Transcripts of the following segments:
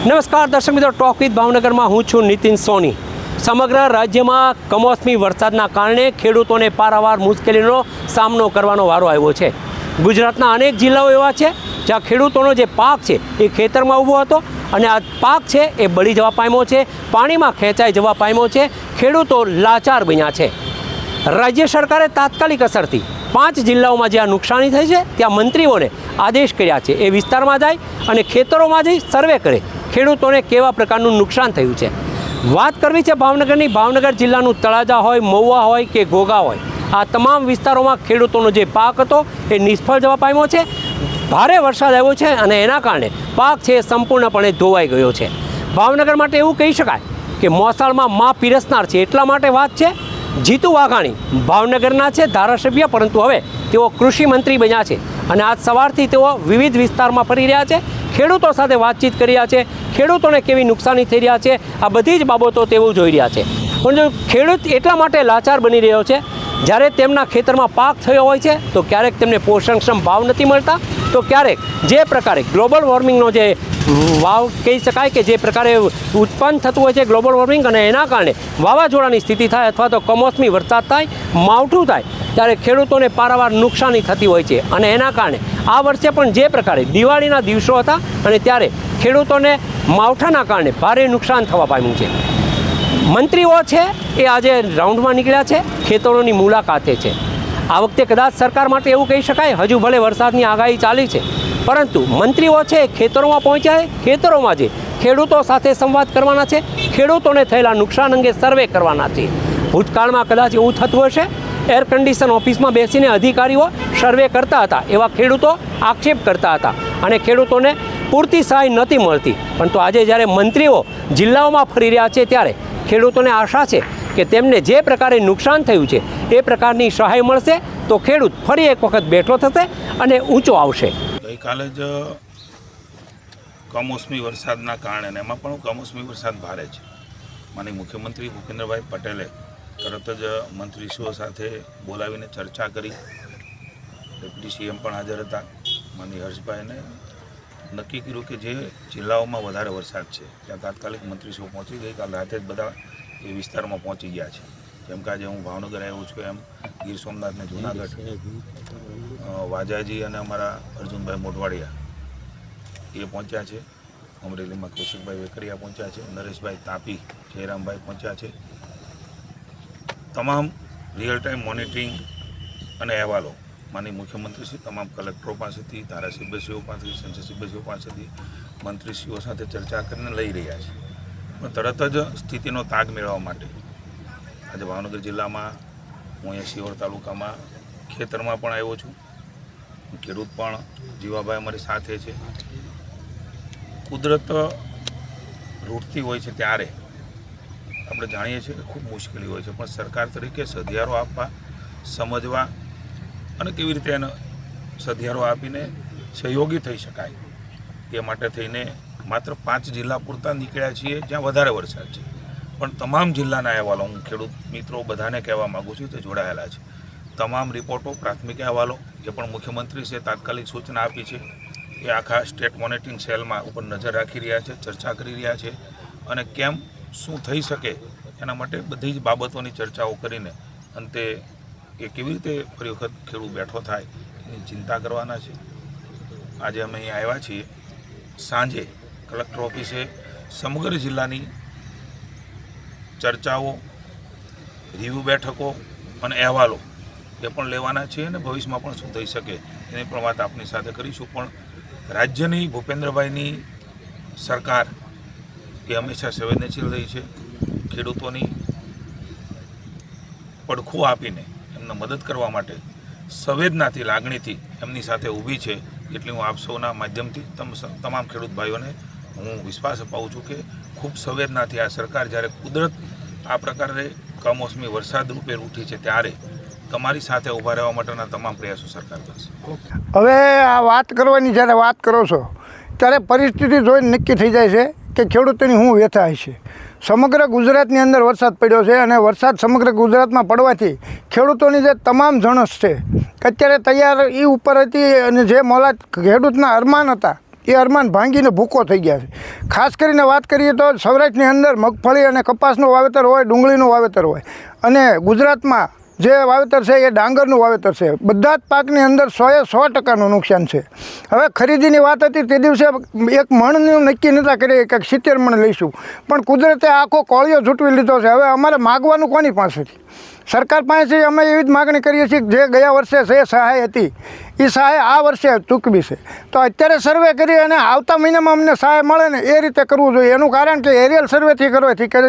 નમસ્કાર દર્શક મિત્રો, ટોક વિથ ભાવનગરમાં હું છું નીતિન સોની। સમગ્ર રાજ્યમાં કમોસમી વરસાદના કારણે ખેડૂતોને પારાવાર મુશ્કેલીનો સામનો કરવાનો વારો આવ્યો છે। ગુજરાતના અનેક જિલ્લાઓ એવા છે જ્યાં ખેડૂતોનો જે પાક છે એ ખેતરમાં ઊભો હતો અને આ પાક છે એ બળી જવા પામ્યો છે, પાણીમાં ખેંચાઈ જવા પામ્યો છે, ખેડૂતો લાચાર બન્યા છે। રાજ્ય સરકારે તાત્કાલિક અસરથી 5 જિલ્લાઓમાં જ્યાં નુકસાની થઈ છે ત્યાં મંત્રીઓને આદેશ કર્યા છે એ વિસ્તારમાં જાય અને ખેતરોમાં જઈ સર્વે કરે ખેડૂતોને કેવા પ્રકારનું નુકસાન થયું છે। વાત કરવી છે ભાવનગરની। ભાવનગર જિલ્લાનું તળાજા હોય, મહુવા હોય કે ઘોઘા હોય, આ તમામ વિસ્તારોમાં ખેડૂતોનો જે પાક હતો એ નિષ્ફળ જવા પામ્યો છે। ભારે વરસાદ આવ્યો છે અને એના કારણે પાક છે એ સંપૂર્ણપણે ધોવાઈ ગયો છે। ભાવનગર માટે એવું કહી શકાય કે મોસાળમાં માં પીરસનાર છે, એટલા માટે વાત છે। જીતુ વાઘાણી ભાવનગરના છે ધારાસભ્ય, પરંતુ હવે તેઓ કૃષિ મંત્રી બન્યા છે અને આજ સવારથી તેઓ વિવિધ વિસ્તારમાં ફરી રહ્યા છે, ખેડૂતો સાથે વાતચીત કરી રહ્યા છે, ખેડૂતોને કેવી નુકસાની થઈ રહ્યા છે આ બધી જ બાબતો તેઓ જોઈ રહ્યા છે। પણ ખેડૂત એટલા માટે લાચાર બની રહ્યો છે, જ્યારે તેમના ખેતરમાં પાક થયો હોય છે તો ક્યારેક તેમને પોષણક્ષમ ભાવ નથી મળતા, તો ક્યારેક જે પ્રકારે ગ્લોબલ વોર્મિંગનો જે વાવ કહી શકાય કે જે પ્રકારે ઉત્પન્ન થતું હોય છે ગ્લોબલ વોર્મિંગ, અને એના કારણે વાવાઝોડાની સ્થિતિ થાય અથવા તો કમોસમી વરસાદ થાય, માવઠું થાય, ત્યારે ખેડૂતોને પારાવાર નુકસાની થતી હોય છે। અને એના કારણે આ વર્ષે પણ જે પ્રકારે દિવાળીના દિવસો હતા અને ત્યારે ખેડૂતોને માવઠાના કારણે ભારે નુકસાન થવા પામ્યું છે। મંત્રીઓ છે એ આજે રાઉન્ડમાં નીકળ્યા છે, ખેતરોની મુલાકાતે છે। આ વખતે કદાચ સરકાર માટે એવું કહી શકાય, હજુ ભલે વરસાદની આગાહી ચાલી છે, પરંતુ મંત્રીઓ છે ખેતરોમાં પહોંચ્યા છે, ખેતરોમાં જે ખેડૂતો સાથે સંવાદ કરવાના છે, ખેડૂતોને થયેલા નુકસાન અંગે સર્વે કરવાના છે। ભૂતકાળમાં કદાચ એવું થતું હશે, એર કન્ડિશન ઓફિસમાં બેસીને અધિકારીઓ સર્વે કરતા હતા, એવા ખેડૂતો આક્ષેપ કરતા હતા અને ખેડૂતોને પૂરતી સહાય નહોતી મળતી। પરંતુ આજે જ્યારે મંત્રીઓ જિલ્લાઓમાં ફરી રહ્યા છે ત્યારે ખેડૂતોને આશા છે કે તેમને જે પ્રકારે નુકસાન થયું છે એ પ્રકારની સહાય મળશે તો ખેડૂત ફરી એક વખત બેઠો થશે અને ઊંચો આવશે। ગઈકાલે જ કમોસમી વરસાદના કારણે, એમાં પણ કમોસમી વરસાદ ભારે છે, માનનીય મુખ્યમંત્રી ભૂપેન્દ્રભાઈ પટેલે તરત જ મંત્રીશ્રીઓ સાથે બોલાવીને ચર્ચા કરી। ડેપ્યુટી સીએમ પણ હાજર હતા, માનનીય હર્ષભાઈને નક્કી કર્યું કે જે જિલ્લાઓમાં વધારે વરસાદ છે ત્યાં તાત્કાલિક મંત્રીશ્રીઓ પહોંચી ગઈ રાતે જ બધા એ વિસ્તારમાં પહોંચી ગયા છે। જેમ કે આજે હું ભાવનગર આવ્યો છું એમ ગીર સોમનાથ ને જૂનાગઢ, વાજાજી અને અમારા અર્જુનભાઈ મોઢવાડિયા એ પહોંચ્યા છે, અમરેલીમાં કૌશિકભાઈ વેકરિયા પહોંચ્યા છે, નરેશભાઈ તાપી, જયરામભાઈ પહોંચ્યા છે। તમામ રિયલ ટાઈમ મોનિટરિંગ અને અહેવાલો માનનીય મુખ્યમંત્રીશ્રી તમામ કલેક્ટરો પાસેથી, ધારાસભ્યશ્રીઓ પાસેથી, સંસદસભ્યશ્રીઓ પાસેથી મંત્રીશ્રીઓ સાથે ચર્ચા કરીને લઈ રહ્યા છે। પણ તરત જ સ્થિતિનો તાગ મેળવવા માટે આજે ભાવનગર જિલ્લામાં હું અહીંયા શિહોર તાલુકામાં ખેતરમાં પણ આવ્યો છું। ખેડૂત પણ જીવાભાઈ અમારી સાથે છે। કુદરત રૂટતી હોય છે ત્યારે આપણે જાણીએ છીએ કે ખૂબ મુશ્કેલી હોય છે, પણ સરકાર તરીકે સધિયારો આપવા, સમજવા અને કેવી રીતે એને સધિયારો આપીને સહયોગી થઈ શકાય તે માટે થઈને માત્ર 5 જિલ્લા પૂરતા નીકળ્યા છીએ જ્યાં વધારે વરસાદ છે, પણ તમામ જિલ્લાના અહેવાલો હું ખેડૂત મિત્રો બધાને કહેવા માગું છું તે જોડાયેલા છે। તમામ રિપોર્ટો, પ્રાથમિક અહેવાલો જે પણ મુખ્યમંત્રીશ્રીએ તાત્કાલિક સૂચના આપી છે એ આખા સ્ટેટ મોનિટરિંગ સેલમાં ઉપર નજર રાખી રહ્યા છે, ચર્ચા કરી રહ્યા છે અને કેમ શું થઈ શકે એના માટે બધી જ બાબતોની ચર્ચાઓ કરીને અંતે કે કેવી રીતે ફરી વખત ખેડૂત બેઠો થાય એની ચિંતા કરવાના છે। આજે અમે અહીં આવ્યા છીએ, સાંજે કલેક્ટર ઓફિસે સમગ્ર જિલ્લાની ચર્ચાઓ, રિવ્યૂ બેઠકો અને અહેવાલો એ પણ લેવાના છે અને ભવિષ્યમાં પણ શું થઈ શકે એની પણ વાત આપની સાથે કરીશું। પણ રાજ્યની ભૂપેન્દ્રભાઈની સરકાર એ હંમેશા સંવેદનશીલ રહી છે, ખેડૂતોની પડખું આપીને એમને મદદ કરવા માટે સંવેદનાથી, લાગણીથી એમની સાથે ઊભી છે। એટલે હું આપ સૌના માધ્યમથી તમામ ખેડૂત ભાઈઓને હું વિશ્વાસ અપાવું છું કે ખૂબ સંવેદનાથી આ સરકાર જ્યારે કુદરત આ પ્રકારે કમોસમી વરસાદ રૂપે ઉઠી છે ત્યારે તમારી સાથે ઊભા રહેવા માટેના તમામ પ્રયાસો સરકાર કરશે। હવે આ વાત કરવાની જ્યારે વાત કરો છો ત્યારે પરિસ્થિતિ જોઈને નક્કી થઈ જાય છે કે ખેડૂતોની શું વ્યથા હશે। સમગ્ર ગુજરાતની અંદર વરસાદ પડ્યો છે અને વરસાદ સમગ્ર ગુજરાતમાં પડવાથી ખેડૂતોની જે તમામ જણસ છે અત્યારે તૈયાર એ ઉપર હતી અને જે મોલા ખેડૂતના અરમાન હતા એ અરમાન ભાંગીને ભૂકો થઈ ગયા છે. ખાસ કરીને વાત કરીએ તો સૌરાષ્ટ્રની અંદર મગફળી અને કપાસનું વાવેતર હોય, ડુંગળીનું વાવેતર હોય, અને ગુજરાતમાં જે વાવેતર છે એ ડાંગરનું વાવેતર છે. બધા જ પાકની અંદર 100% નુકસાન છે. હવે ખરીદીની વાત હતી તે દિવસે એક મણનું નક્કી નહોતા કરીએ કે 70 મણ લઈશું, પણ કુદરતે આખો કોળિયો ઝૂંટવી લીધો છે. હવે અમારે માગવાનું કોની પાસેથી? સરકાર પાસેથી અમે એવી જ માગણી કરીએ છીએ કે જે ગયા વર્ષે જે સહાય હતી એ સહાય આ વર્ષે ચૂકવી છે. તો અત્યારે સર્વે કરી અને આવતા મહિનામાં અમને સહાય મળે ને એ રીતે કરવું જોઈએ. એનું કારણ કે એરિયલ સર્વેથી કરવાથી કે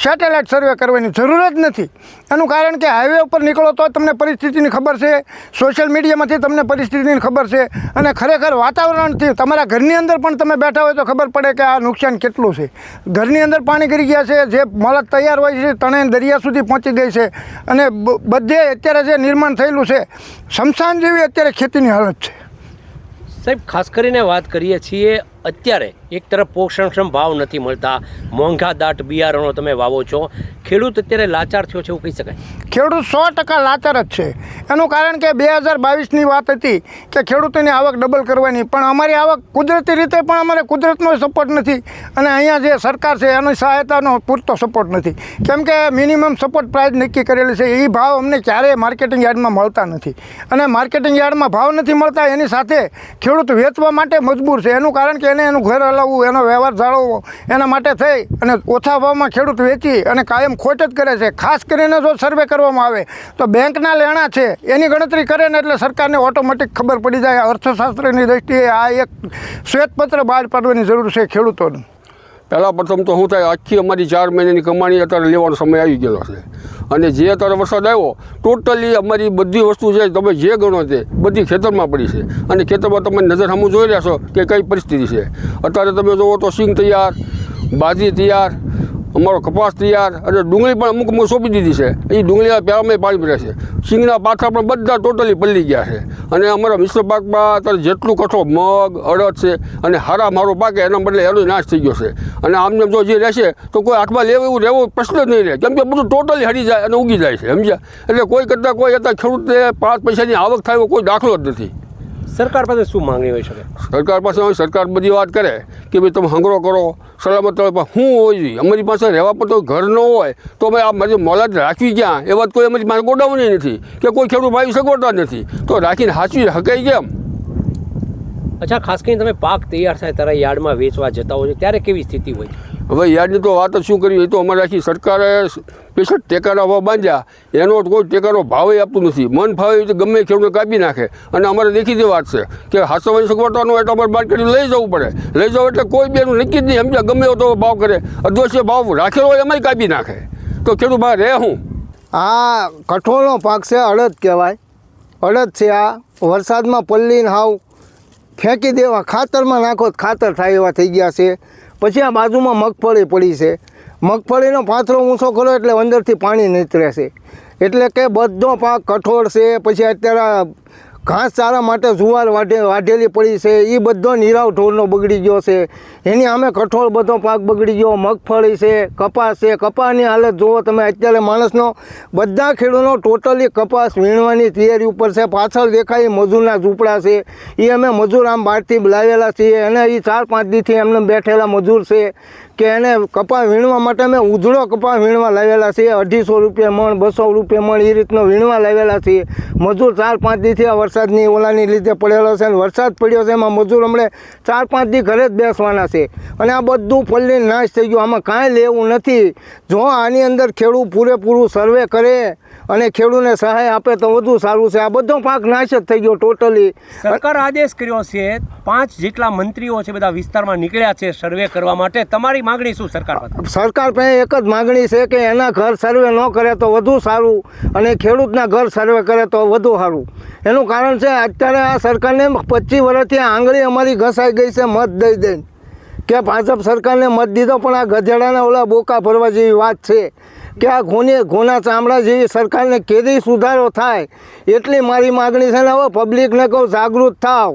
સેટેલાઇટ સર્વે કરવાની જરૂર જ નથી. એનું કારણ કે હાઈવે ઉપર નીકળો તો તમને પરિસ્થિતિની ખબર છે, સોશિયલ મીડિયામાંથી તમને પરિસ્થિતિની ખબર છે, અને ખરેખર વાતાવરણથી તમારા ઘરની અંદર પણ તમે બેઠા હોય તો ખબર પડે કે આ નુકસાન કેટલું છે. ઘરની અંદર પાણી ગરી ગયા છે, જે મળદ તૈયાર હોય છે તણે દરિયા સુધી પહોંચી ગઈ છે, અને બધે અત્યારે જે નિર્માણ થયેલું છે શમશાન જેવી અત્યારે ખેતીની હાલત છે. સાહેબ, ખાસ કરીને વાત કરીએ છીએ અત્યારે એક તરફ પોષણક્ષમ ભાવ નથી મળતા, મોંઘા દાટ બિયારણો તમે વાવો છો, ખેડૂત અત્યારે લાચાર થયો છે એવું કહી શકાય? ખેડૂત 100% લાચાર જ છે. એનું કારણ કે 2022ની વાત હતી કે ખેડૂતોની આવક ડબલ કરવાની, પણ અમારી આવક કુદરતી રીતે પણ અમારે કુદરતનો સપોર્ટ નથી, અને અહીંયા જે સરકાર છે એની સહાયતાનો પૂરતો સપોર્ટ નથી. કેમ કે મિનિમમ સપોર્ટ પ્રાઇસ નક્કી કરેલી છે, એ ભાવ અમને ક્યારેય માર્કેટિંગ યાર્ડમાં મળતા નથી, અને માર્કેટિંગ યાર્ડમાં ભાવ નથી મળતા એની સાથે ખેડૂત વેચવા માટે મજબૂર છે. એનું કારણ કે એને એનું ઘર હલાવવું, એનો વ્યવહાર જાળવવો, એના માટે થઈ અને ઓછા ભાવમાં ખેડૂત વેચી અને કાયમ ખોટ જ કરે છે. ખાસ કરીને જો સર્વે કરવામાં આવે તો બેંકના લેણા છે એની ગણતરી કરે ને એટલે સરકારને ઓટોમેટિક ખબર પડી જાય. અર્થશાસ્ત્રની દ્રષ્ટિએ આ એક શ્વેતપત્ર બહાર પાડવાની જરૂર છે ખેડૂતોને. પહેલાં પ્રથમ તો શું થાય, આખી અમારી 4 મહિનાની કમાણી અત્યારે લેવાનો સમય આવી ગયેલો છે, અને જે અત્યારે વરસાદ આવ્યો ટોટલી અમારી બધી વસ્તુ છે તમે જે ગણો તે બધી ખેતરમાં પડી છે, અને ખેતરમાં તમે નજર સામું જોઈ રહ્યા છો કે કઈ પરિસ્થિતિ છે. અત્યારે તમે જુઓ તો સિંગ તૈયાર, બાજરી તૈયાર, અમારો કપાસ તૈયાર, અને ડુંગળી પણ અમુક સોંપી દીધી છે. એ ડુંગળીના પહેલાંમાં પાણી ભરે છે, સિંગના પાથરા પણ બધા ટોટલી પલળી ગયા છે. અને અમારા મિશ્ર પાકમાં અત્યારે જેટલું કઠોળ, મગ, અડદ છે, અને હારા મારો પાકે એના બદલે એનો નાશ થઈ ગયો છે. અને આમને જો જે રહેશે તો કોઈ હાથમાં લેવું રહેવો પ્રશ્ન જ નહીં રહે, કેમ કે બધું ટોટલી હરી જાય અને ઉગી જાય છે, સમજ્યા? એટલે કોઈ કરતાં કોઈ અત્યારે ખેડૂતને 5 પૈસાની આવક થાય કોઈ દાખલો જ નથી. સરકાર પાસે શું માંગણી હોઈ શકે? સરકાર પાસે સરકાર બધી વાત કરે કે ભાઈ તમે હંગરો કરો, સલામત તળે, પણ શું હોવી જોઈએ? અમારી પાસે રહેવા પર તો ઘર ન હોય તો અમે આ મારી મોલાદ રાખવી ક્યાં? એ વાત કોઈ અમારી પાસે ગોડાઉન નથી કે કોઈ ખેડૂત ભાઈ સગવડતા નથી, તો રાખીને સાચવી શકાય કેમ? અચ્છા, ખાસ કરીને તમે પાક તૈયાર થાય ત્યારે યાર્ડમાં વેચવા જતા હોય છે ત્યારે કેવી સ્થિતિ હોય? હવે યાર્ડની તો વાત જ શું કરવી, એ તો અમારે આખી સરકારે સ્પેશિયલ ટેકાના ભાવ બાંધ્યા, એનો કોઈ ટેકાનો ભાવ આપતું નથી. મન ફાવે તો ગમે ખેડૂતને કાપી નાખે, અને અમારે દેખીતી વાત છે કે હાસવાની સગવડતાનો એટલે અમારે માર્કેટ લઈ જવું પડે. લઈ જવું એટલે કોઈ બેનું નક્કી જ નહીં, સમજ્યા? ગમે એવો તો ભાવ કરે, અધવશ્ય ભાવ રાખેલો હોય એમાંય કાપી નાખે, તો ખેડૂત બહાર રહે હું? આ કઠોળનો પાક છે, અડદ કહેવાય. અડદ છે, આ વરસાદમાં પલ્લીને હાવ ફેંકી દેવા, ખાતરમાં નાખો ખાતર થાય એવા થઈ ગયા છે. પછી આ બાજુમાં મગફળી પડી છે, મગફળીનો પાથરો ઊંચો કરો એટલે અંદરથી પાણી નીતરે છે. એટલે કે બધો પાક કઠોળ છે. પછી અત્યારે ઘાસ ચારા માટે જુવાર વાઢેલી પડી છે, એ બધો નીરાવ ઢોરનો બગડી ગયો છે. એની સામે કઠોળ બધો પાક બગડી ગયો. મગફળી છે, કપાસ છે, કપાસની હાલત જુઓ તમે અત્યારે. માણસનો બધા ખેડૂતો ટોટલી કપાસ વીણવાની તૈયારી ઉપર છે. પાછળ દેખાય મજૂરના ઝૂંપડા છે, એ અમે મજૂર આમ બહારથી બોલાવેલા છીએ, અને એ 4-5 દીથી એમને બેઠેલા મજૂર છે કે એને કપાસ વીણવા માટે અમે ઉધળો કપાસ વીણવા લાવેલા છીએ. 250 રૂપિયા મણ, 200 રૂપિયા મણ એ રીતનો વીણવા લાવેલા છીએ. મજૂર 4-5 દીથી આ વરસાદની ઓલાની લીધે પડેલો છે, અને વરસાદ પડ્યો છે એમાં મજૂર હમણાં 4-5 દી ઘરે જ બેસવાના છે, અને આ બધું પલ્લીને નાશ થઈ ગયું. આમાં કાંઈ લેવું નથી. જો આની અંદર ખેડૂત પૂરેપૂરું સર્વે કરે અને ખેડૂતને સહાય આપે તો વધુ સારું છે. આ બધો પાક નાશ જ થઈ ગયો ટોટલી. સરકાર આદેશ કર્યો છે, 5 જેટલા મંત્રીઓ છે બધા વિસ્તારમાં નીકળ્યા છે સર્વે કરવા માટે. તમારી માંગણી શું સરકાર પાસે? સરકાર પાસે એક જ માંગણી છે કે એના ઘર સર્વે ન કરે તો વધુ સારું, અને ખેડૂતના ઘર સર્વે કરે તો વધુ સારું. એનું કારણ છે અત્યારે આ સરકારને 25 વર્ષથી આંગળી અમારી ઘસાઈ ગઈ છે મત દઈ દઈને, કે ભાજપ સરકારને મત દીધો, પણ આ ગધેડાના ઓલા બોકા ભરવા જેવી વાત છે કે આ ઘોના ચામડા જેવી સરકારને કેદી સુધારો થાય એટલી મારી માગણી છે ને. હવે પબ્લિકને કહું જાગૃત થાવ.